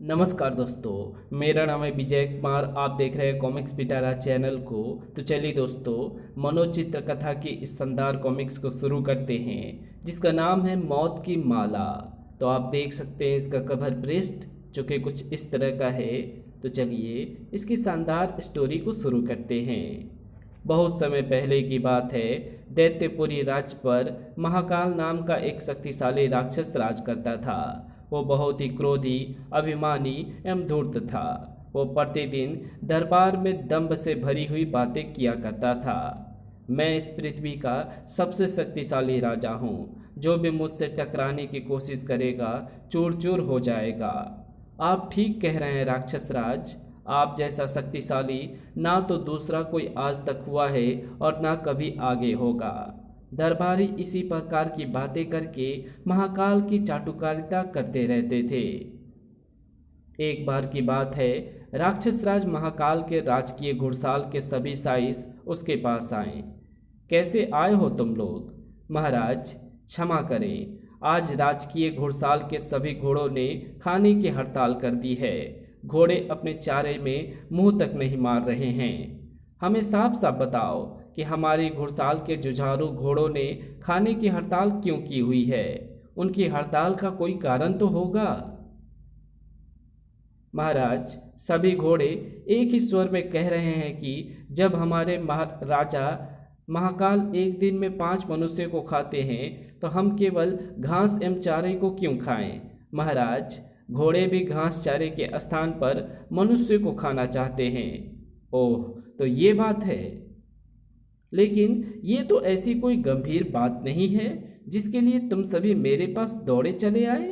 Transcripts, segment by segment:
नमस्कार दोस्तों, मेरा नाम है विजय कुमार। आप देख रहे हैं कॉमिक्स पिटारा चैनल को। तो चलिए दोस्तों, मनोचित्र कथा की इस शानदार कॉमिक्स को शुरू करते हैं, जिसका नाम है मौत की माला। तो आप देख सकते हैं इसका कवर पृष्ठ, जो कि कुछ इस तरह का है। तो चलिए इसकी शानदार स्टोरी को शुरू करते हैं। बहुत समय पहले की बात है। दैत्यपुरी राज्य पर महाकाल नाम का एक शक्तिशाली राक्षस राज करता था। वो बहुत ही क्रोधी, अभिमानी एवं धूर्त था। वो प्रतिदिन दरबार में दंभ से भरी हुई बातें किया करता था। मैं इस पृथ्वी का सबसे शक्तिशाली राजा हूँ। जो भी मुझसे टकराने की कोशिश करेगा चूर चूर हो जाएगा। आप ठीक कह रहे हैं राक्षस राज। आप जैसा शक्तिशाली ना तो दूसरा कोई आज तक हुआ है और ना कभी आगे होगा। दरबारी इसी प्रकार की बातें करके महाकाल की चाटुकारिता करते रहते थे। एक बार की बात है, राक्षस राज महाकाल के राजकीय घुड़साल के सभी साइस उसके पास आए। कैसे आए हो तुम लोग? महाराज क्षमा करें, आज राजकीय घुड़साल के सभी घोड़ों ने खाने की हड़ताल कर दी है। घोड़े अपने चारे में मुंह तक नहीं मार रहे हैं। हमें साफ साफ बताओ कि हमारी घुड़साल के जुझारू घोड़ों ने खाने की हड़ताल क्यों की हुई है? उनकी हड़ताल का कोई कारण तो होगा। महाराज, सभी घोड़े एक ही स्वर में कह रहे हैं कि जब हमारे राजा महाकाल एक दिन में 5 मनुष्य को खाते हैं, तो हम केवल घास एवं चारे को क्यों खाएं? महाराज, घोड़े भी घास चारे के स्थान पर मनुष्य को खाना चाहते हैं। ओह, तो ये बात है। लेकिन ये तो ऐसी कोई गंभीर बात नहीं है जिसके लिए तुम सभी मेरे पास दौड़े चले आए।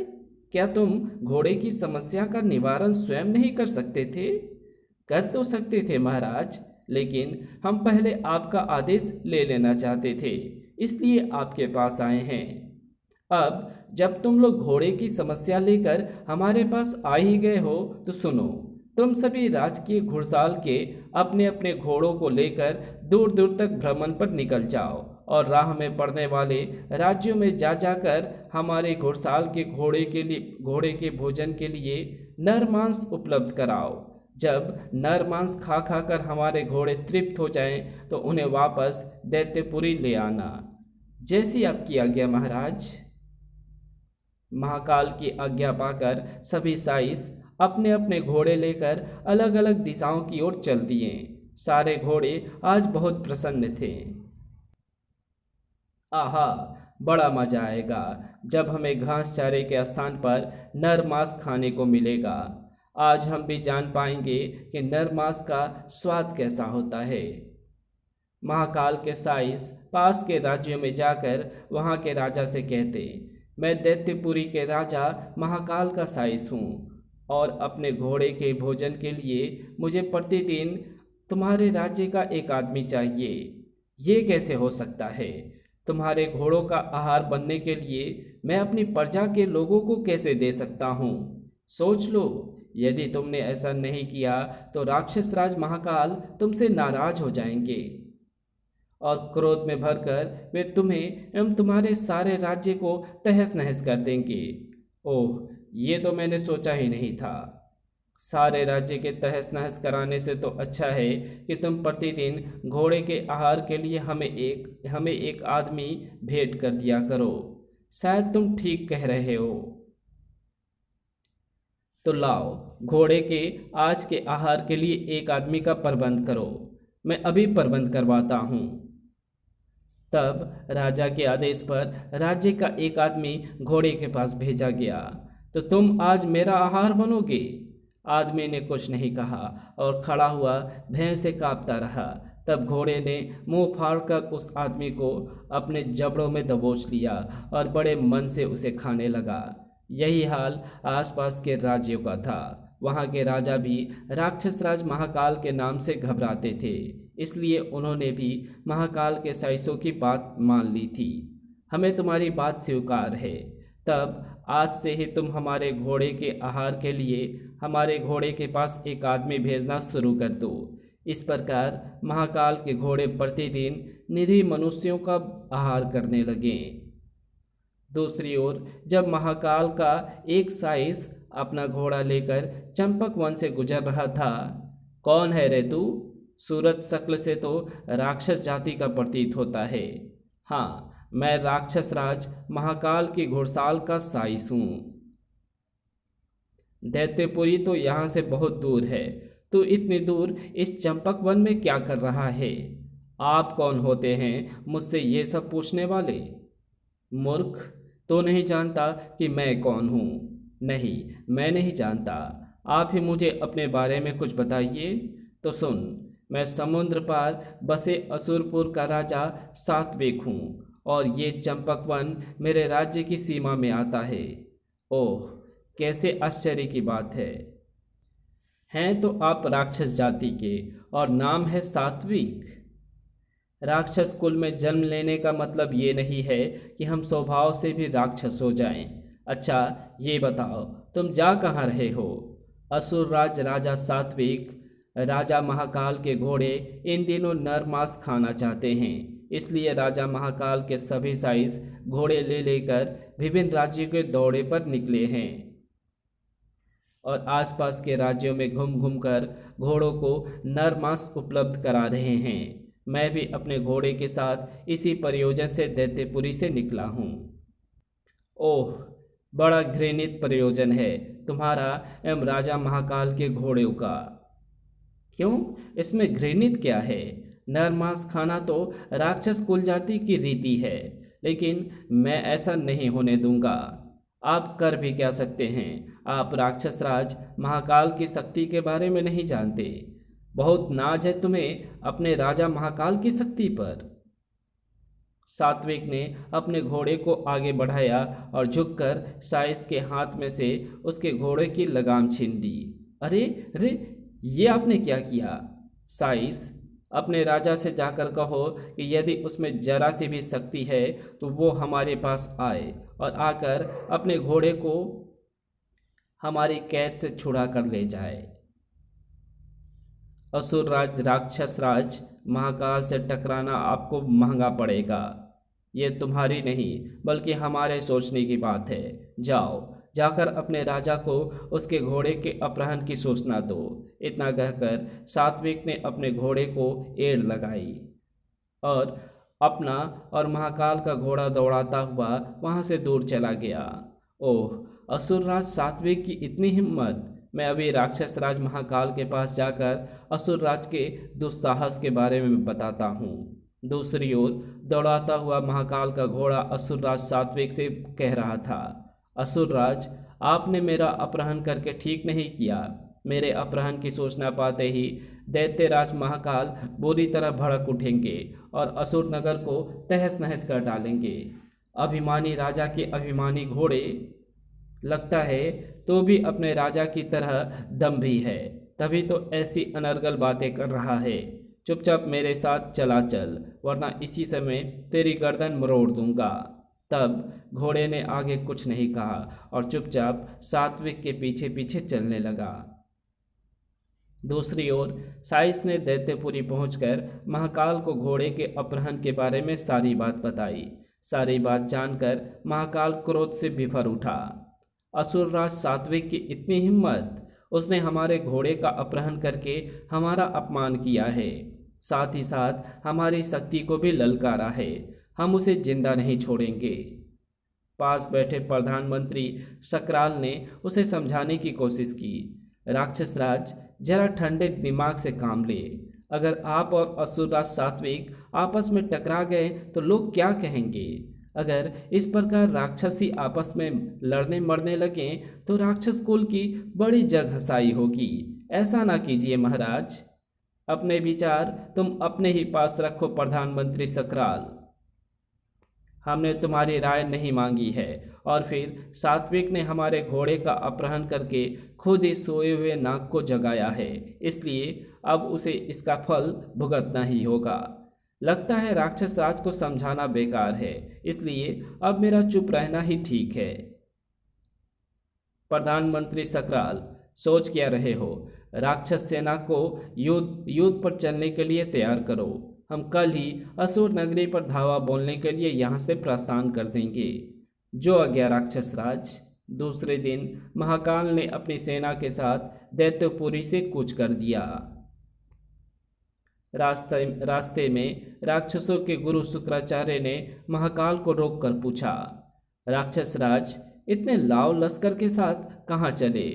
क्या तुम घोड़े की समस्या का निवारण स्वयं नहीं कर सकते थे? कर तो सकते थे महाराज, लेकिन हम पहले आपका आदेश ले लेना चाहते थे, इसलिए आपके पास आए हैं। अब जब तुम लोग घोड़े की समस्या लेकर हमारे पास आ ही गए हो, तो सुनो। तुम सभी राजकीय घुड़साल के अपने अपने घोड़ों को लेकर दूर दूर तक भ्रमण पर निकल जाओ और राह में पड़ने वाले राज्यों में जा जाकर हमारे घुड़साल के घोड़े के भोजन के लिए नर मांस उपलब्ध कराओ। जब नर मांस खा खा कर हमारे घोड़े तृप्त हो जाएं, तो उन्हें वापस दैत्यपुरी ले आना। जैसी आपकी आज्ञा महाराज। महाकाल की आज्ञा पाकर सभी साइस अपने अपने घोड़े लेकर अलग अलग दिशाओं की ओर चल दिए। सारे घोड़े आज बहुत प्रसन्न थे। आहा, बड़ा मजा आएगा जब हमें घास चारे के स्थान पर नर मांस खाने को मिलेगा। आज हम भी जान पाएंगे कि नर मांस का स्वाद कैसा होता है। महाकाल के साइस पास के राज्यों में जाकर वहाँ के राजा से कहते, मैं दैत्यपुरी के राजा महाकाल का साइस हूँ और अपने घोड़े के भोजन के लिए मुझे प्रतिदिन तुम्हारे राज्य का एक आदमी चाहिए। ये कैसे हो सकता है? तुम्हारे घोड़ों का आहार बनने के लिए मैं अपनी प्रजा के लोगों को कैसे दे सकता हूँ? सोच लो, यदि तुमने ऐसा नहीं किया तो राक्षस राज महाकाल तुमसे नाराज हो जाएंगे और क्रोध में भरकर वे तुम्हें एवं तुम्हारे सारे राज्य को तहस नहस कर देंगे। ओह, ये तो मैंने सोचा ही नहीं था। सारे राज्य के तहस नहस कराने से तो अच्छा है कि तुम प्रतिदिन घोड़े के आहार के लिए हमें एक आदमी भेंट कर दिया करो। शायद तुम ठीक कह रहे हो। तो लाओ, घोड़े के आज के आहार के लिए एक आदमी का प्रबंध करो। मैं अभी प्रबंध करवाता हूँ। तब राजा के आदेश पर राज्य का एक आदमी घोड़े के पास भेजा गया। तो तुम आज मेरा आहार बनोगे? आदमी ने कुछ नहीं कहा और खड़ा हुआ भय से कांपता रहा। तब घोड़े ने मुंह फाड़कर उस आदमी को अपने जबड़ों में दबोच लिया और बड़े मन से उसे खाने लगा। यही हाल आसपास के राज्यों का था। वहाँ के राजा भी राक्षस राज महाकाल के नाम से घबराते थे, इसलिए उन्होंने भी महाकाल के साइसों की बात मान ली थी। हमें तुम्हारी बात स्वीकार है। तब आज से ही तुम हमारे घोड़े के आहार के लिए हमारे घोड़े के पास एक आदमी भेजना शुरू कर दो। इस प्रकार महाकाल के घोड़े प्रतिदिन निरीह मनुष्यों का आहार करने लगे। दूसरी ओर जब महाकाल का एक साइस अपना घोड़ा लेकर चंपक वन से गुजर रहा था। कौन है रे तू? सूरत शक्ल से तो राक्षस जाति का प्रतीत होता है। हाँ, मैं राक्षस राज महाकाल की घुड़साल का साइस हूँ। दैत्यपुरी तो यहाँ से बहुत दूर है। तू इतनी दूर इस चंपक वन में क्या कर रहा है? आप कौन होते हैं मुझसे ये सब पूछने वाले? मूर्ख, तो नहीं जानता कि मैं कौन हूँ? नहीं, मैं नहीं जानता। आप ही मुझे अपने बारे में कुछ बताइए। तो सुन, मैं समुद्र पार बसे असुरपुर का राजा सात्विक हूँ और ये चंपक वन मेरे राज्य की सीमा में आता है। ओह, कैसे आश्चर्य की बात है। हैं तो आप राक्षस जाति के और नाम है सात्विक। राक्षस कुल में जन्म लेने का मतलब ये नहीं है कि हम स्वभाव से भी राक्षस हो जाएं। अच्छा, ये बताओ तुम जा कहाँ रहे हो? असुरराज राजा सात्विक, राजा महाकाल के घोड़े इन दिनों नर मांस खाना चाहते हैं, इसलिए राजा महाकाल के सभी साइज घोड़े ले लेकर विभिन्न राज्यों के दौरे पर निकले हैं और आसपास के राज्यों में घूम घूम कर घोड़ों को नर मांस उपलब्ध करा रहे हैं। मैं भी अपने घोड़े के साथ इसी प्रयोजन से दैत्यपुरी से निकला हूँ। ओह, बड़ा घृणित प्रयोजन है तुम्हारा एवं राजा महाकाल के घोड़ों का। क्यों, इसमें घृणित क्या है? नर मांस खाना तो राक्षस कुल जाति की रीति है, लेकिन मैं ऐसा नहीं होने दूंगा। आप कर भी क्या सकते हैं? आप राक्षस राज महाकाल की शक्ति के बारे में नहीं जानते। बहुत नाज है तुम्हें अपने राजा महाकाल की शक्ति पर। सात्विक ने अपने घोड़े को आगे बढ़ाया और झुककर साइस के हाथ में से उसके घोड़े की लगाम छीन ली। अरे अरे, ये आपने क्या किया? साइस, अपने राजा से जाकर कहो कि यदि उसमें जरा सी भी शक्ति है तो वो हमारे पास आए और आकर अपने घोड़े को हमारी कैद से छुड़ा कर ले जाए। असुर राज राक्षस राज महाकाल से टकराना आपको महंगा पड़ेगा। ये तुम्हारी नहीं बल्कि हमारे सोचने की बात है। जाओ, जाकर अपने राजा को उसके घोड़े के अपहरण की सूचना दो। इतना कहकर सात्विक ने अपने घोड़े को एड़ लगाई और अपना और महाकाल का घोड़ा दौड़ाता हुआ वहां से दूर चला गया। ओह, असुरराज सात्विक की इतनी हिम्मत! मैं अभी राक्षस राज महाकाल के पास जाकर असुरराज के दुस्साहस के बारे में बताता हूँ। दूसरी ओर दौड़ाता हुआ महाकाल का घोड़ा असुरराज सात्विक से कह रहा था, असुरराज, आपने मेरा अपहरण करके ठीक नहीं किया। मेरे अपहरण की सूचना पाते ही दैत्यराज महाकाल बुरी तरह भड़क उठेंगे और असुर नगर को तहस नहस कर डालेंगे। अभिमानी राजा के अभिमानी घोड़े, लगता है तो भी अपने राजा की तरह दम भी है, तभी तो ऐसी अनर्गल बातें कर रहा है। चुपचाप मेरे साथ चला चल, वरना इसी समय तेरी गर्दन मरोड़ दूंगा। तब घोड़े ने आगे कुछ नहीं कहा और चुपचाप सात्विक के पीछे पीछे चलने लगा। दूसरी ओर साइस ने दैत्यपुरी पहुंचकर महाकाल को घोड़े के अपहरण के बारे में सारी बात बताई। सारी बात जानकर महाकाल क्रोध से बिफर उठा। असुरराज सात्विक की इतनी हिम्मत! उसने हमारे घोड़े का अपहरण करके हमारा अपमान किया है, साथ ही साथ हमारी शक्ति को भी ललकारा है। हम उसे जिंदा नहीं छोड़ेंगे। पास बैठे प्रधानमंत्री सकराल ने उसे समझाने की कोशिश की। राक्षस राज, जरा ठंडे दिमाग से काम ले। अगर आप और असुरराज सात्विक आपस में टकरा गए तो लोग क्या कहेंगे? अगर इस प्रकार राक्षसी आपस में लड़ने मरने लगे तो राक्षस कुल की बड़ी जग हंसाई होगी। ऐसा ना कीजिए महाराज। अपने विचार तुम अपने ही पास रखो प्रधानमंत्री सकराल। हमने तुम्हारी राय नहीं मांगी है। और फिर सात्विक ने हमारे घोड़े का अपहरण करके खुद ही सोए हुए नाग को जगाया है, इसलिए अब उसे इसका फल भुगतना ही होगा। लगता है राक्षस राज को समझाना बेकार है, इसलिए अब मेरा चुप रहना ही ठीक है। प्रधानमंत्री सकराल, सोच क्या रहे हो? राक्षस सेना को युद्ध पर चलने के लिए तैयार करो। हम कल ही असुर नगरी पर धावा बोलने के लिए यहाँ से प्रस्थान कर देंगे। जो आज्ञा राक्षस राज। दूसरे दिन महाकाल ने अपनी सेना के साथ दैत्यपुरी से कूच कर दिया। रास्ते में राक्षसों के गुरु शुक्राचार्य ने महाकाल को रोककर पूछा, राक्षस राज, इतने लाव लश्कर के साथ कहाँ चले?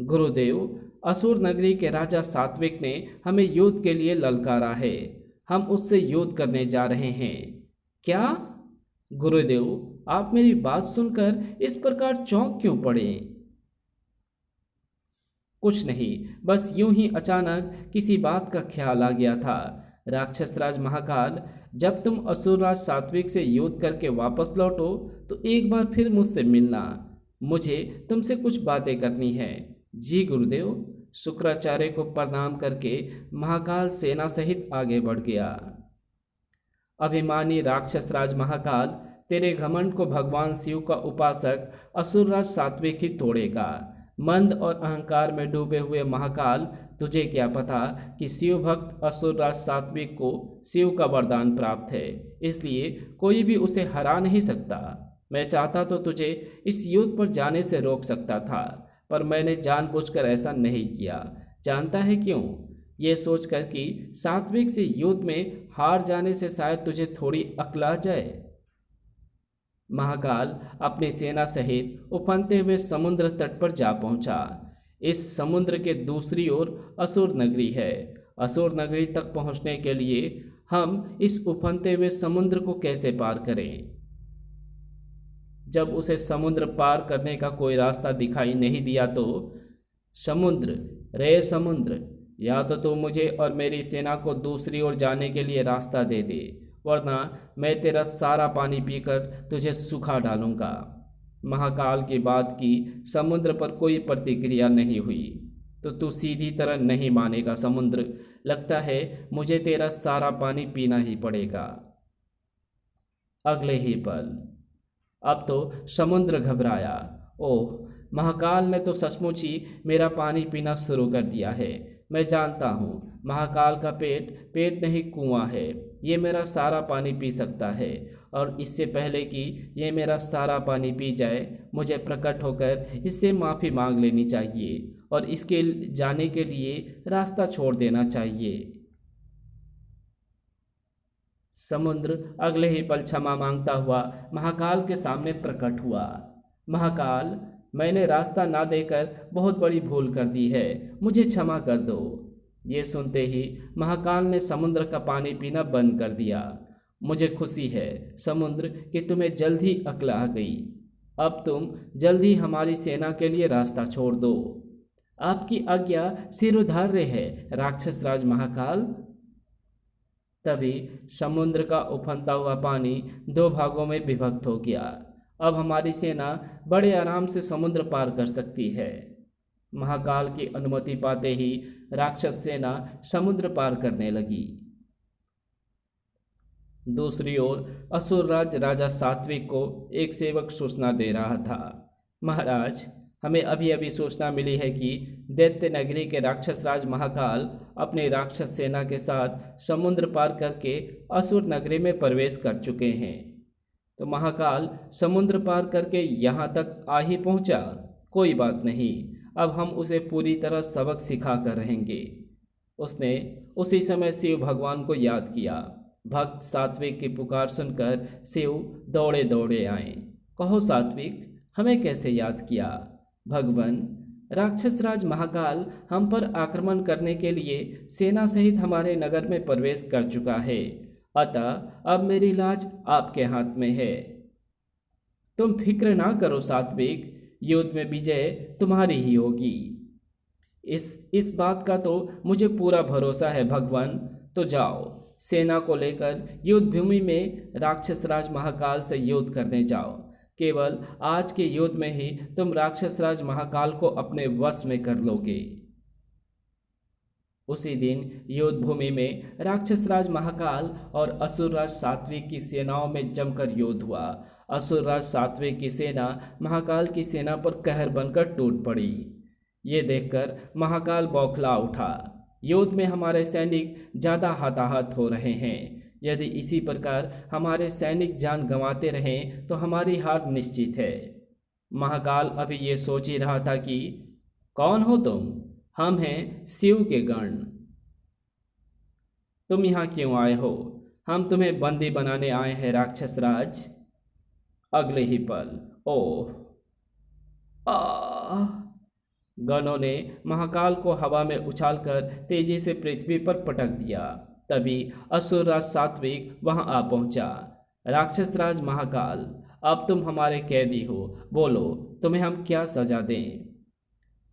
गुरुदेव, असुर नगरी के राजा सात्विक ने हमें युद्ध के लिए ललकारा है, हम उससे युद्ध करने जा रहे हैं। क्या? गुरुदेव, आप मेरी बात सुनकर इस प्रकार चौंक क्यों पड़े? कुछ नहीं, बस यूं ही अचानक किसी बात का ख्याल आ गया था। राक्षस राज महाकाल, जब तुम असुरराज सात्विक से युद्ध करके वापस लौटो तो एक बार फिर मुझसे मिलना, मुझे तुमसे कुछ बातें करनी है। जी गुरुदेव। शुक्राचार्य को प्रणाम करके महाकाल सेना सहित आगे बढ़ गया। अभिमानी राक्षस राज महाकाल, तेरे घमंड को भगवान शिव का उपासक असुरराज सात्विक ही तोड़ेगा। मंद और अहंकार में डूबे हुए महाकाल, तुझे क्या पता कि शिव भक्त असुरराज सात्विक को शिव का वरदान प्राप्त है, इसलिए कोई भी उसे हरा नहीं सकता। मैं चाहता तो तुझे इस युद्ध पर जाने से रोक सकता था, पर मैंने जानबूझकर ऐसा नहीं किया। जानता है क्यों? ये सोचकर कि सात्विक से युद्ध में हार जाने से शायद तुझे थोड़ी अक्ल आ जाए। महाकाल अपनी सेना सहित उफनते हुए समुद्र तट पर जा पहुंचा। इस समुद्र के दूसरी ओर असुर नगरी है। असुर नगरी तक पहुंचने के लिए हम इस उफनते हुए समुद्र को कैसे पार करें? जब उसे समुद्र पार करने का कोई रास्ता दिखाई नहीं दिया तो, समुद्र, रे समुद्र, या तो तू मुझे और मेरी सेना को दूसरी ओर जाने के लिए रास्ता दे दे, वरना मैं तेरा सारा पानी पीकर तुझे सुखा डालूंगा। महाकाल की बात की समुद्र पर कोई प्रतिक्रिया नहीं हुई। तो तू सीधी तरह नहीं मानेगा समुद्र, लगता है मुझे तेरा सारा पानी पीना ही पड़ेगा। अगले ही पल अब तो समुद्र घबराया। ओह, महाकाल ने तो सचमुच ही मेरा पानी पीना शुरू कर दिया है। मैं जानता हूँ महाकाल का पेट पेट नहीं कुआं है, ये मेरा सारा पानी पी सकता है। और इससे पहले कि ये मेरा सारा पानी पी जाए, मुझे प्रकट होकर इससे माफ़ी मांग लेनी चाहिए और इसके जाने के लिए रास्ता छोड़ देना चाहिए। समुद्र अगले ही पल क्षमा मांगता हुआ महाकाल के सामने प्रकट हुआ। महाकाल, मैंने रास्ता ना देकर बहुत बड़ी भूल कर दी है, मुझे क्षमा कर दो। ये सुनते ही महाकाल ने समुद्र का पानी पीना बंद कर दिया। मुझे खुशी है समुद्र कि तुम्हें जल्द ही अक्ल आ गई। अब तुम जल्द ही हमारी सेना के लिए रास्ता छोड़ दो। आपकी आज्ञा शिरोधार्य है राक्षस राज महाकाल। तभी समुद्र का उफनता हुआ पानी दो भागों में विभक्त हो गया। अब हमारी सेना बड़े आराम से समुद्र पार कर सकती है। महाकाल की अनुमति पाते ही राक्षस सेना समुद्र पार करने लगी। दूसरी ओर असुरराज राजा सात्विक को एक सेवक सूचना दे रहा था। महाराज, हमें अभी अभी सूचना मिली है कि दैत्य नगरी के राक्षस राज महाकाल अपनी राक्षस सेना के साथ समुद्र पार करके असुर नगरी में प्रवेश कर चुके हैं। तो महाकाल समुद्र पार करके यहाँ तक आ ही पहुँचा। कोई बात नहीं, अब हम उसे पूरी तरह सबक सिखा कर रहेंगे। उसने उसी समय शिव भगवान को याद किया। भक्त सात्विक की पुकार सुनकर शिव दौड़े दौड़े आए। कहो सात्विक, हमें कैसे याद किया? भगवान, राक्षस राज महाकाल हम पर आक्रमण करने के लिए सेना सहित हमारे नगर में प्रवेश कर चुका है, अतः अब मेरी लाज आपके हाथ में है। तुम फिक्र ना करो सात्विक, युद्ध में विजय तुम्हारी ही होगी। इस बात का तो मुझे पूरा भरोसा है भगवान। तो जाओ, सेना को लेकर युद्ध भूमि में राक्षस राज महाकाल से युद्ध करने जाओ। केवल आज के युद्ध में ही तुम राक्षस राज महाकाल को अपने वश में कर लोगे। उसी दिन युद्ध भूमि में राक्षस राज महाकाल और असुर राज सात्विक की सेनाओं में जमकर युद्ध हुआ। असुर राज सात्विक की सेना महाकाल की सेना पर कहर बनकर टूट पड़ी। ये देखकर महाकाल बौखला उठा। युद्ध में हमारे सैनिक ज़्यादा हताहत हो रहे हैं। यदि इसी प्रकार हमारे सैनिक जान गंवाते रहें तो हमारी हार निश्चित है। महाकाल अभी ये सोच ही रहा था कि कौन हो तुम? हम हैं शिव के गण। तुम यहाँ क्यों आए हो? हम तुम्हें बंदी बनाने आए हैं राक्षस राज। अगले ही पल ओह आ गणों ने महाकाल को हवा में उछालकर तेजी से पृथ्वी पर पटक दिया। तभी असुरराज सात्विक वहां आ पहुंचा। राक्षस राज महाकाल, अब तुम हमारे कैदी हो। बोलो, तुम्हें हम क्या सजा दें?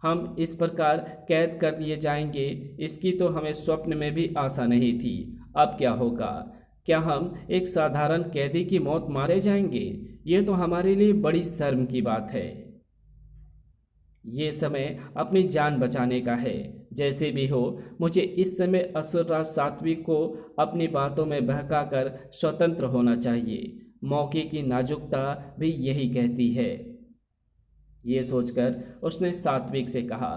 हम इस प्रकार कैद कर लिए जाएंगे, इसकी तो हमें स्वप्न में भी आशा नहीं थी। अब क्या होगा? क्या हम एक साधारण कैदी की मौत मारे जाएंगे? ये तो हमारे लिए बड़ी शर्म की बात है। ये समय अपनी जान बचाने का है। जैसे भी हो, मुझे इस समय असुरराज सात्विक को अपनी बातों में बहकाकर स्वतंत्र होना चाहिए। मौके की नाजुकता भी यही कहती है। ये सोचकर उसने सात्विक से कहा,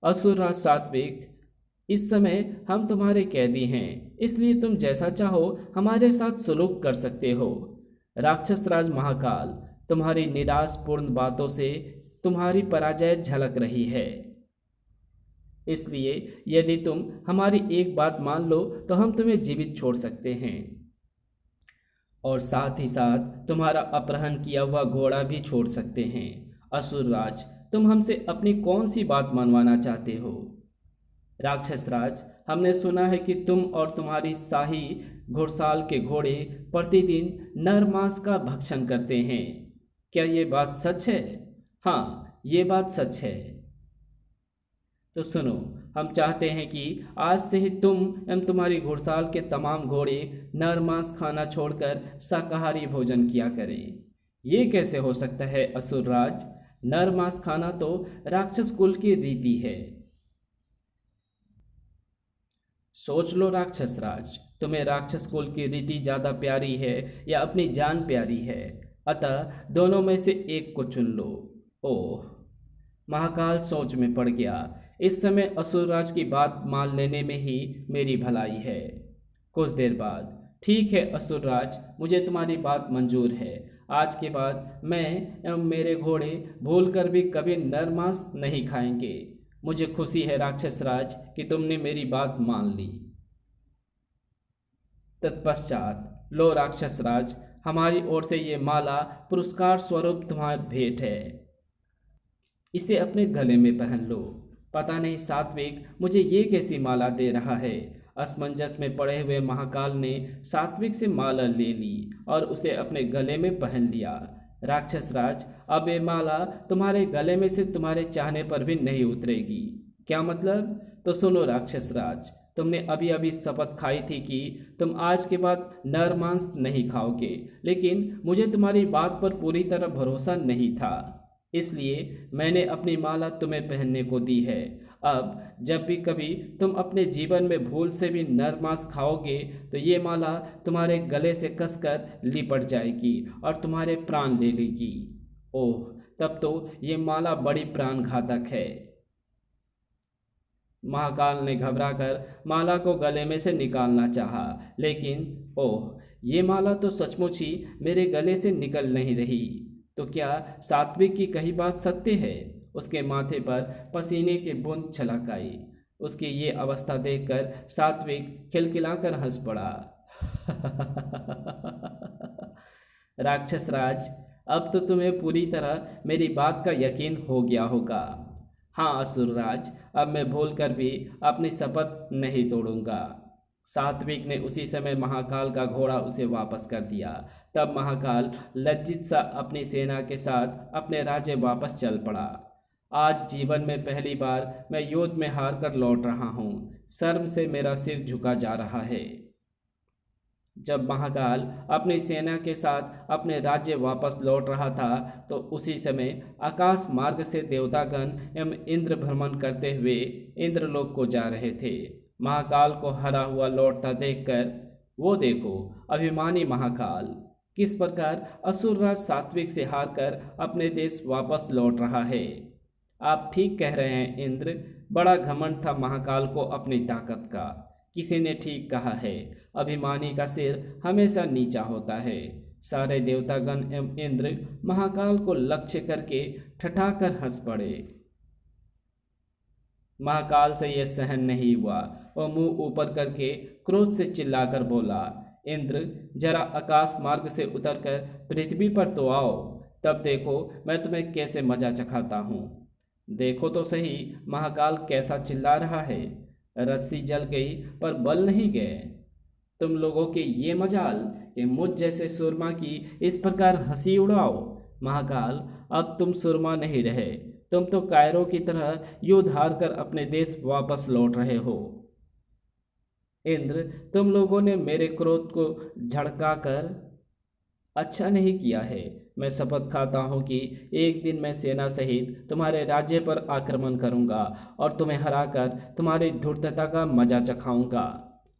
असुरराज सात्विक, इस समय हम तुम्हारे कैदी हैं, इसलिए तुम जैसा चाहो हमारे साथ सुलूक कर सकते हो। राक्षस राज महाकाल, तुम्हारी निराशपूर्ण बातों से तुम्हारी पराजय झलक रही है। इसलिए यदि तुम हमारी एक बात मान लो तो हम तुम्हें जीवित छोड़ सकते हैं, और साथ ही साथ तुम्हारा अपहरण किया हुआ घोड़ा भी छोड़ सकते हैं। असुरराज, तुम हमसे अपनी कौन सी बात मनवाना चाहते हो? राक्षस राज, हमने सुना है कि तुम और तुम्हारी शाही घुड़साल के घोड़े प्रतिदिन नर मांस का भक्षण करते हैं। क्या ये बात सच है? हाँ, ये बात सच है। तो सुनो, हम चाहते हैं कि आज से ही तुम एवं तुम्हारी घुड़साल के तमाम घोड़े नर मांस खाना छोड़कर शाकाहारी भोजन किया करें। ये कैसे हो सकता है असुरराज? नर मांस खाना तो राक्षस कुल की रीति है। सोच लो राक्षस राज, तुम्हें राक्षस कुल की रीति ज़्यादा प्यारी है या अपनी जान प्यारी है? अतः दोनों में से एक को चुन लो। ओह, महाकाल सोच में पड़ गया। इस समय असुरराज की बात मान लेने में ही मेरी भलाई है। कुछ देर बाद, ठीक है असुरराज, मुझे तुम्हारी बात मंजूर है। आज के बाद मैं एवं मेरे घोड़े भूलकर भी कभी नर मांस नहीं खाएंगे। मुझे खुशी है राक्षस राज कि तुमने मेरी बात मान ली। तत्पश्चात, लो राक्षस राज, हमारी ओर से ये माला पुरस्कार स्वरूप तुम्हारी भेंट है। इसे अपने गले में पहन लो। पता नहीं सात्विक मुझे ये कैसी माला दे रहा है। असमंजस में पड़े हुए महाकाल ने सात्विक से माला ले ली और उसे अपने गले में पहन लिया। राक्षस राज, अब ये माला तुम्हारे गले में से तुम्हारे चाहने पर भी नहीं उतरेगी। क्या मतलब? तो सुनो राक्षस राज, तुमने अभी अभी शपथ खाई थी कि तुम आज के बाद नर मांस नहीं खाओगे, लेकिन मुझे तुम्हारी बात पर पूरी तरह भरोसा नहीं था, इसलिए मैंने अपनी माला तुम्हें पहनने को दी है। अब जब भी कभी तुम अपने जीवन में भूल से भी नर मांस खाओगे तो ये माला तुम्हारे गले से कसकर लिपट जाएगी और तुम्हारे प्राण ले लेगी। ओह, तब तो ये माला बड़ी प्राण घातक है। महाकाल ने घबराकर माला को गले में से निकालना चाहा, लेकिन ओह, ये माला तो सचमुच ही मेरे गले से निकल नहीं रही। तो क्या सात्विक की कही बात सत्य है? उसके माथे पर पसीने के बूंद छलक आई। उसकी ये अवस्था देखकर सात्विक खिलखिलाकर हंस पड़ा। राक्षस राज, अब तो तुम्हें पूरी तरह मेरी बात का यकीन हो गया होगा। हाँ असुरराज, अब मैं भूलकर भी अपनी शपथ नहीं तोड़ूंगा। सात्विक ने उसी समय महाकाल का घोड़ा उसे वापस कर दिया। तब महाकाल लज्जित सा अपनी सेना के साथ अपने राज्य वापस चल पड़ा। आज जीवन में पहली बार मैं युद्ध में हार कर लौट रहा हूँ। शर्म से मेरा सिर झुका जा रहा है। जब महाकाल अपनी सेना के साथ अपने राज्य वापस लौट रहा था तो उसी समय आकाश मार्ग से देवतागण एवं इंद्र भ्रमण करते हुए इंद्रलोक को जा रहे थे। महाकाल को हरा हुआ लौटता देखकर, वो देखो अभिमानी महाकाल किस प्रकार असुरराज सात्विक से हारकर अपने देश वापस लौट रहा है। आप ठीक कह रहे हैं इंद्र, बड़ा घमंड था महाकाल को अपनी ताकत का। किसी ने ठीक कहा है, अभिमानी का सिर हमेशा नीचा होता है। सारे देवतागण एवं इंद्र महाकाल को लक्ष्य करके ठठाकर हंस पड़े। महाकाल से यह सहन नहीं हुआ और मुंह ऊपर करके क्रोध से चिल्लाकर बोला, इंद्र, जरा आकाश मार्ग से उतरकर पृथ्वी पर तो आओ, तब देखो मैं तुम्हें कैसे मजा चखाता हूँ। देखो तो सही महाकाल कैसा चिल्ला रहा है। रस्सी जल गई पर बल नहीं गए। तुम लोगों के ये मजाल कि मुझ जैसे सुरमा की इस प्रकार हंसी उड़ाओ। महाकाल, अब तुम सुरमा नहीं रहे, तुम तो कायरों की तरह युद्ध हार कर अपने देश वापस लौट रहे हो। इंद्र, तुम लोगों ने मेरे क्रोध को झड़काकर अच्छा नहीं किया है। मैं शपथ खाता हूँ कि एक दिन मैं सेना सहित तुम्हारे राज्य पर आक्रमण करूँगा और तुम्हें हराकर तुम्हारी धूर्तता का मजा चखाऊंगा।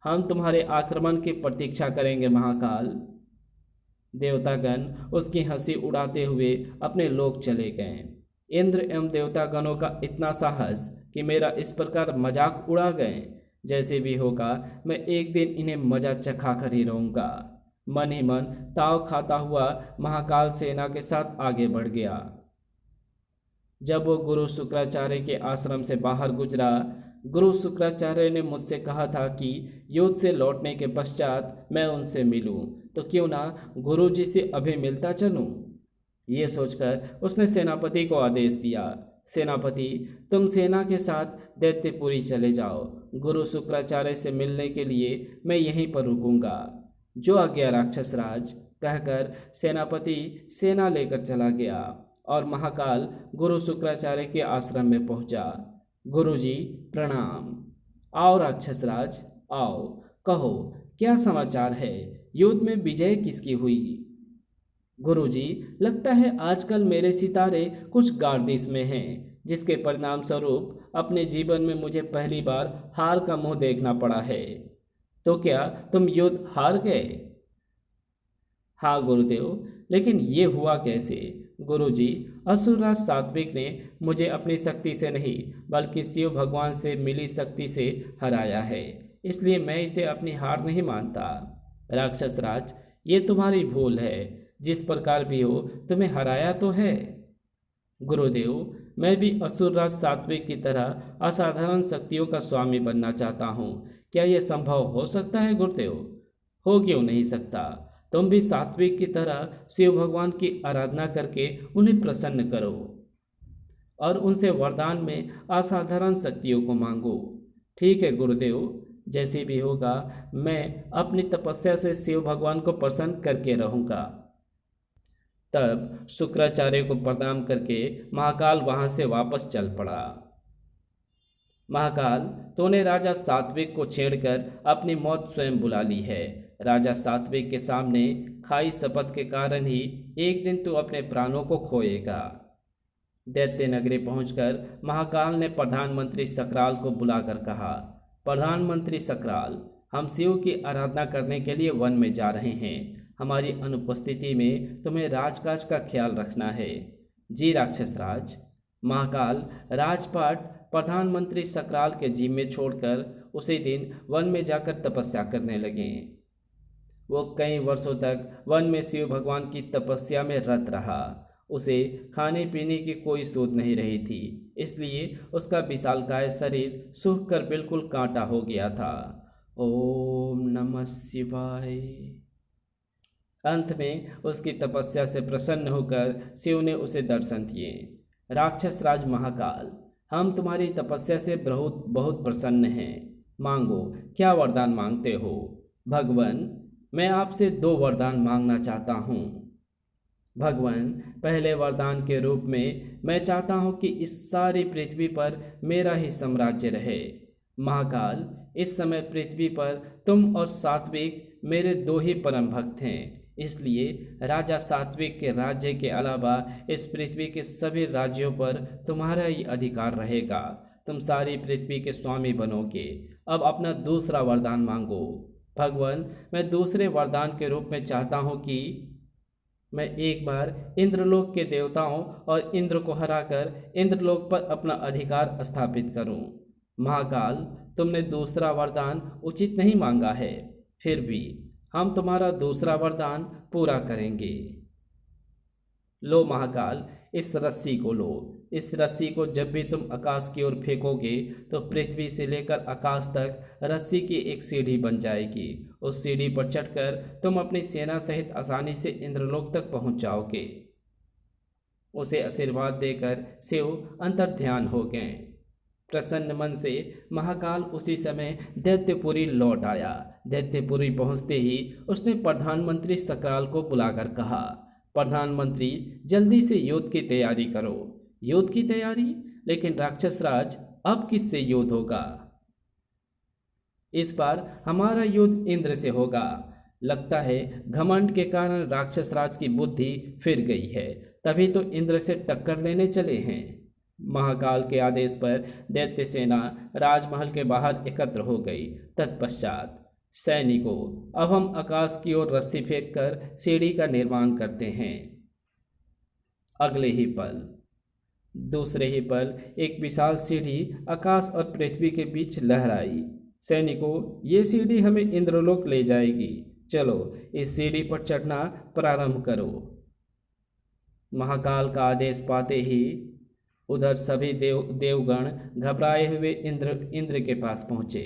हम तुम्हारे आक्रमण की प्रतीक्षा करेंगे महाकाल। देवतागण उसकी हंसी उड़ाते हुए अपने लोक चले गए। इंद्र एवं देवतागणों का इतना साहस कि मेरा इस प्रकार मजाक उड़ा गए। जैसे भी होगा मैं एक दिन इन्हें मजा चखा कर ही रहूँगा। मन ही मन ताव खाता हुआ महाकाल सेना के साथ आगे बढ़ गया। जब वो गुरु शुक्राचार्य के आश्रम से बाहर गुजरा, गुरु शुक्राचार्य ने मुझसे कहा था कि युद्ध से लौटने के पश्चात मैं उनसे मिलूं, तो क्यों ना गुरु जी से अभी मिलता चलूं। ये सोचकर उसने सेनापति को आदेश दिया, सेनापति, तुम सेना के साथ दैत्यपुरी चले जाओ। गुरु शुक्राचार्य से मिलने के लिए मैं यहीं पर रुकूंगा। जो आज्ञा राक्षस राज, कहकर सेनापति सेना लेकर चला गया और महाकाल गुरु शुक्राचार्य के आश्रम में पहुंचा। गुरुजी प्रणाम। आओ राक्षस राज, आओ, कहो क्या समाचार है, युद्ध में विजय किसकी हुई। गुरुजी, लगता है आजकल मेरे सितारे कुछ गार्दिश में हैं, जिसके परिणाम स्वरूप अपने जीवन में मुझे पहली बार हार का मुंह देखना पड़ा है। तो क्या तुम युद्ध हार गए। हाँ गुरुदेव, लेकिन ये हुआ कैसे। गुरुजी, असुरराज सात्विक ने मुझे अपनी शक्ति से नहीं बल्कि शिव भगवान से मिली शक्ति से हराया है, इसलिए मैं इसे अपनी हार नहीं मानता। राक्षस राज, ये तुम्हारी भूल है। जिस प्रकार भी हो तुम्हें हराया तो है। गुरुदेव, मैं भी असुरराज सात्विक की तरह असाधारण शक्तियों का स्वामी बनना चाहता हूँ। क्या यह संभव हो सकता है गुरुदेव। हो क्यों नहीं सकता। तुम भी सात्विक की तरह शिव भगवान की आराधना करके उन्हें प्रसन्न करो और उनसे वरदान में असाधारण शक्तियों को मांगो। ठीक है गुरुदेव, जैसे भी होगा मैं अपनी तपस्या से शिव भगवान को प्रसन्न करके रहूँगा। तब शुक्राचार्य को प्रणाम करके महाकाल वहाँ से वापस चल पड़ा। महाकाल, तूने राजा सात्विक को छेड़कर अपनी मौत स्वयं बुला ली है। राजा सात्विक के सामने खाई शपथ के कारण ही एक दिन तू अपने प्राणों को खोएगा। दैत्य नगरी पहुंचकर महाकाल ने प्रधानमंत्री सक्राल को बुलाकर कहा, प्रधानमंत्री सक्राल, हम शिव की आराधना करने के लिए वन में जा रहे हैं। हमारी अनुपस्थिति में तुम्हें राजकाज का ख्याल रखना है। जी राक्षस राज। महाकाल राजपाट प्रधानमंत्री सक्राल के जिम्मे छोड़कर उसी दिन वन में जाकर तपस्या करने लगे। वो कई वर्षों तक वन में शिव भगवान की तपस्या में रत रहा। उसे खाने पीने की कोई सूझ नहीं रही थी, इसलिए उसका विशालकाय शरीर सूख कर बिल्कुल कांटा हो गया था। ओम नमः शिवाय। अंत में उसकी तपस्या से प्रसन्न होकर शिव ने उसे दर्शन दिए। राक्षस राज महाकाल, हम तुम्हारी तपस्या से बहुत प्रसन्न हैं। मांगो, क्या वरदान मांगते हो। भगवान, मैं आपसे 2 वरदान मांगना चाहता हूँ। भगवान, पहले वरदान के रूप में मैं चाहता हूँ कि इस सारी पृथ्वी पर मेरा ही साम्राज्य रहे। महाकाल, इस समय पृथ्वी पर तुम और सात्विक मेरे 2 ही परम भक्त हैं, इसलिए राजा सात्विक के राज्य के अलावा इस पृथ्वी के सभी राज्यों पर तुम्हारा ही अधिकार रहेगा। तुम सारी पृथ्वी के स्वामी बनोगे। अब अपना दूसरा वरदान मांगो। भगवान, मैं दूसरे वरदान के रूप में चाहता हूँ कि मैं एक बार इंद्रलोक के देवताओं और इंद्र को हराकर इंद्रलोक पर अपना अधिकार स्थापित करूं। महाकाल, तुमने दूसरा वरदान उचित नहीं मांगा है, फिर भी हम तुम्हारा दूसरा वरदान पूरा करेंगे। लो महाकाल, इस रस्सी को लो। इस रस्सी को जब भी तुम आकाश की ओर फेंकोगे तो पृथ्वी से लेकर आकाश तक रस्सी की एक सीढ़ी बन जाएगी। उस सीढ़ी पर चढ़कर तुम अपनी सेना सहित आसानी से इंद्रलोक तक पहुंच जाओगे। उसे आशीर्वाद देकर शिव अंतर्ध्यान हो गए। प्रसन्न मन से महाकाल उसी समय दैत्यपुरी लौट आया। दैत्यपुरी पहुंचते ही उसने प्रधानमंत्री सकराल को बुलाकर कहा, प्रधानमंत्री, जल्दी से युद्ध की तैयारी करो। युद्ध की तैयारी? लेकिन राक्षस राज, अब किससे युद्ध होगा? इस बार हमारा युद्ध इंद्र से होगा। लगता है घमंड के कारण राक्षस राज की बुद्धि फिर गई है, तभी तो इंद्र से टक्कर लेने चले हैं। महाकाल के आदेश पर दैत्य सेना राजमहल के बाहर एकत्र हो गई। तत्पश्चात, सैनिकों, अब हम आकाश की ओर रस्सी फेंककर सीढ़ी का निर्माण करते हैं। अगले ही पल, दूसरे ही पल एक विशाल सीढ़ी आकाश और पृथ्वी के बीच लहराई। सैनिकों, ये सीढ़ी हमें इंद्रलोक ले जाएगी। चलो, इस सीढ़ी पर चढ़ना प्रारंभ करो। महाकाल का आदेश पाते ही उधर सभी देवगण घबराए हुए इंद्र के पास पहुंचे।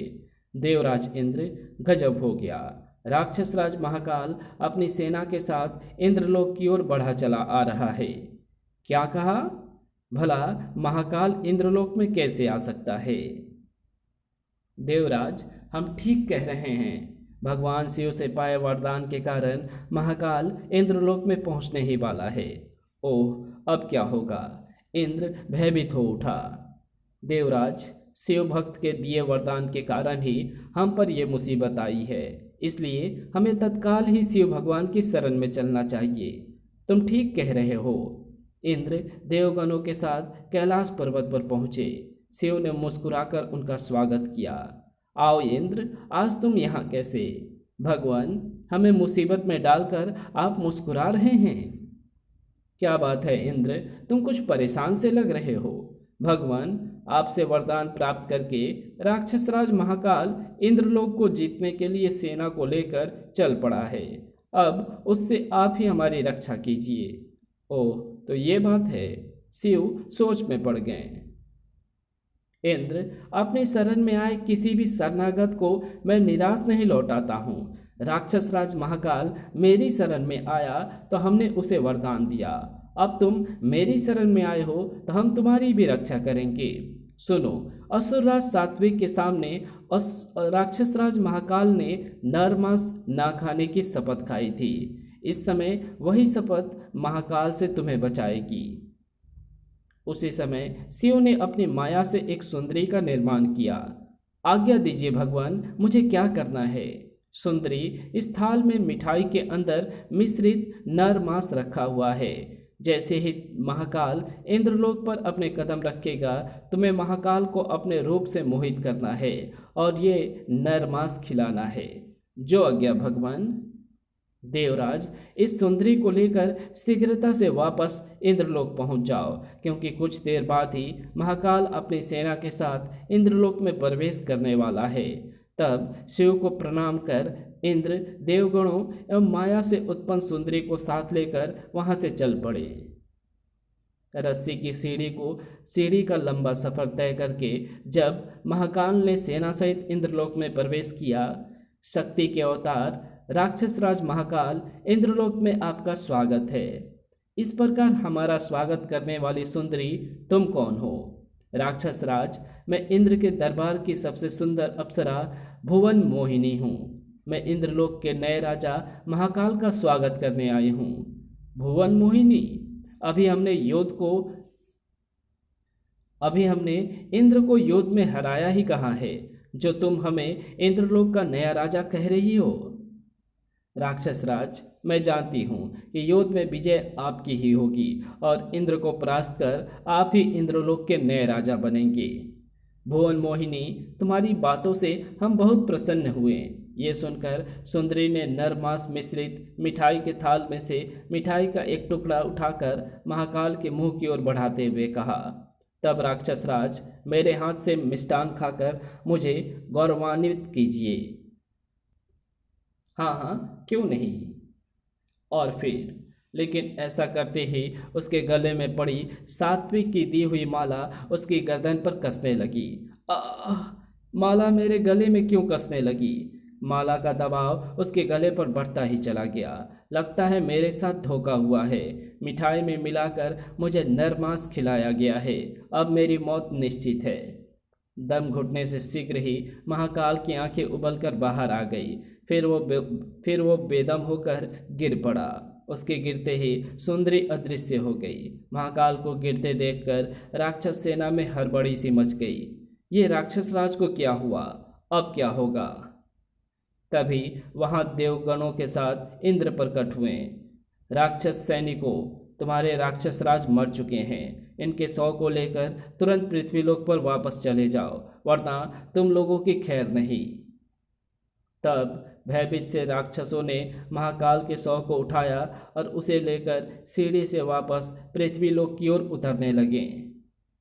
देवराज इंद्र, गजब हो गया। राक्षस राज महाकाल अपनी सेना के साथ इंद्रलोक की ओर बढ़ा चला आ रहा है। क्या कहा? भला महाकाल इंद्रलोक में कैसे आ सकता है? देवराज, हम ठीक कह रहे हैं। भगवान शिव से पाए वरदान के कारण महाकाल इंद्रलोक में पहुंचने ही वाला है। ओह, अब क्या होगा? इंद्र भयभीत हो उठा। देवराज, शिव भक्त के दिए वरदान के कारण ही हम पर यह मुसीबत आई है, इसलिए हमें तत्काल ही शिव भगवान की शरण में चलना चाहिए। तुम ठीक कह रहे हो। इंद्र देवगणों के साथ कैलाश पर्वत पर पहुंचे। शिव ने मुस्कुराकर उनका स्वागत किया। आओ इंद्र, आज तुम यहाँ कैसे? भगवान, हमें मुसीबत में डालकर आप मुस्कुरा रहे हैं। क्या बात है इंद्र, तुम कुछ परेशान से लग रहे हो। भगवान, आपसे वरदान प्राप्त करके राक्षस राज महाकाल इंद्रलोक को जीतने के लिए सेना को लेकर चल पड़ा है। अब उससे आप ही हमारी रक्षा कीजिए। ओह, तो ये बात है। शिव सोच में पड़ गए। इंद्र, अपनी शरण में आए किसी भी शरणागत को मैं निराश नहीं लौटाता हूँ। राक्षस राज महाकाल मेरी शरण में आया तो हमने उसे वरदान दिया। अब तुम मेरी शरण में आए हो तो हम तुम्हारी भी रक्षा करेंगे। सुनो, असुरराज सात्विक के सामने राक्षस राज महाकाल ने नर मांस ना खाने की शपथ खाई थी। इस समय वही शपथ महाकाल से तुम्हें बचाएगी। उसी समय शिव ने अपनी माया से एक सुंदरी का निर्माण किया। आज्ञा दीजिए भगवान, मुझे क्या करना है? सुंदरी, इस थाल में मिठाई के अंदर मिश्रित नर मांस रखा हुआ है। जैसे ही महाकाल इंद्रलोक पर अपने कदम रखेगा, तुम्हें महाकाल को अपने रूप से मोहित करना है और ये नर मांस खिलाना है। जो आज्ञा भगवान। देवराज, इस सुंदरी को लेकर शीघ्रता से वापस इंद्रलोक पहुंच जाओ, क्योंकि कुछ देर बाद ही महाकाल अपनी सेना के साथ इंद्रलोक में प्रवेश करने वाला है। तब शिव को प्रणाम कर इंद्र देवगणों एवं माया से उत्पन्न सुंदरी को साथ लेकर वहां से चल पड़े। रस्सी की सीढ़ी का लंबा सफर तय करके जब महाकाल ने सेना सहित इंद्रलोक में प्रवेश किया, शक्ति के अवतार राक्षस राज महाकाल, इंद्रलोक में आपका स्वागत है। इस प्रकार हमारा स्वागत करने वाली सुंदरी तुम कौन हो? राक्षस राज, मैं इंद्र के दरबार की सबसे सुंदर अप्सरा भुवन मोहिनी हूँ। मैं इंद्रलोक के नए राजा महाकाल का स्वागत करने आई हूँ। भुवन मोहिनी, अभी हमने इंद्र को युद्ध में हराया ही कहाँ है, जो तुम हमें इंद्रलोक का नया राजा कह रही हो? राक्षस राज, मैं जानती हूँ कि युद्ध में विजय आपकी ही होगी और इंद्र को परास्त कर आप ही इंद्रलोक के नए राजा बनेंगे। भुवन मोहिनी, तुम्हारी बातों से हम बहुत प्रसन्न हुए। ये सुनकर सुंदरी ने नर मांस मिश्रित मिठाई के थाल में से मिठाई का एक टुकड़ा उठाकर महाकाल के मुंह की ओर बढ़ाते हुए कहा, तब राक्षस राज, मेरे हाथ से मिष्टान खाकर मुझे गौरवान्वित कीजिए। हाँ हाँ, क्यों नहीं। और फिर लेकिन ऐसा करते ही उसके गले में पड़ी सात्विक की दी हुई माला उसकी गर्दन पर कसने लगी। आह! माला मेरे गले में क्यों कसने लगी? माला का दबाव उसके गले पर बढ़ता ही चला गया। लगता है मेरे साथ धोखा हुआ है। मिठाई में मिलाकर मुझे नरमांस खिलाया गया है। अब मेरी मौत निश्चित है। दम घुटने से शीघ्र ही महाकाल की आंखें उबलकर बाहर आ गई। फिर वो बेदम होकर गिर पड़ा। उसके गिरते ही सुंदरी अदृश्य हो गई। महाकाल को गिरते देखकर राक्षस सेना में हड़बड़ी सी मच गई। ये राक्षस राज को क्या हुआ? अब क्या होगा? तभी वहां देवगणों के साथ इंद्र प्रकट हुए। राक्षस सैनिकों, तुम्हारे राक्षस राज मर चुके हैं। इनके शव को लेकर तुरंत पृथ्वीलोक पर वापस चले जाओ, वरना तुम लोगों की खैर नहीं। तब भयभीत से राक्षसों ने महाकाल के शव को उठाया और उसे लेकर सीढ़ी से वापस पृथ्वीलोक की ओर उतरने लगे।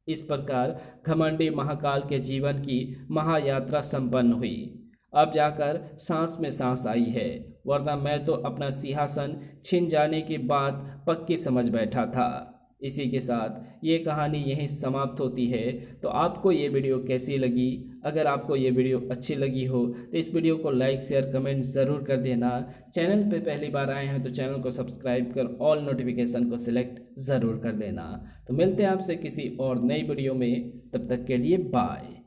इस प्रकार घमंडी महाकाल के जीवन की महायात्रा संपन्न हुई। अब जाकर सांस में सांस आई है, वरना मैं तो अपना सिंहासन छिन जाने की बात पक्की समझ बैठा था। इसी के साथ ये कहानी यहीं समाप्त होती है। तो आपको ये वीडियो कैसी लगी? अगर आपको ये वीडियो अच्छी लगी हो तो इस वीडियो को लाइक शेयर कमेंट ज़रूर कर देना। चैनल पे पहली बार आए हैं तो चैनल को सब्सक्राइब कर ऑल नोटिफिकेशन को सिलेक्ट ज़रूर कर देना। तो मिलते हैं आपसे किसी और नई वीडियो में, तब तक के लिए बाय।